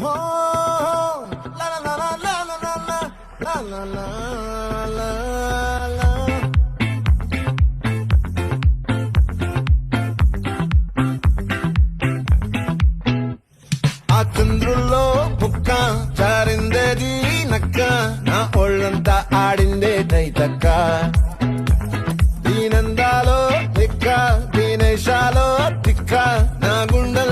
la la la la la la la la la la la. ఆ చంద్రుల్లో బుక్క చారిందేది నక్క నా ఒళ్ళంతా ఆడిందే తైతక్క దీనందాలో లెక్క దీనేశాలో తిక్క నా గుండె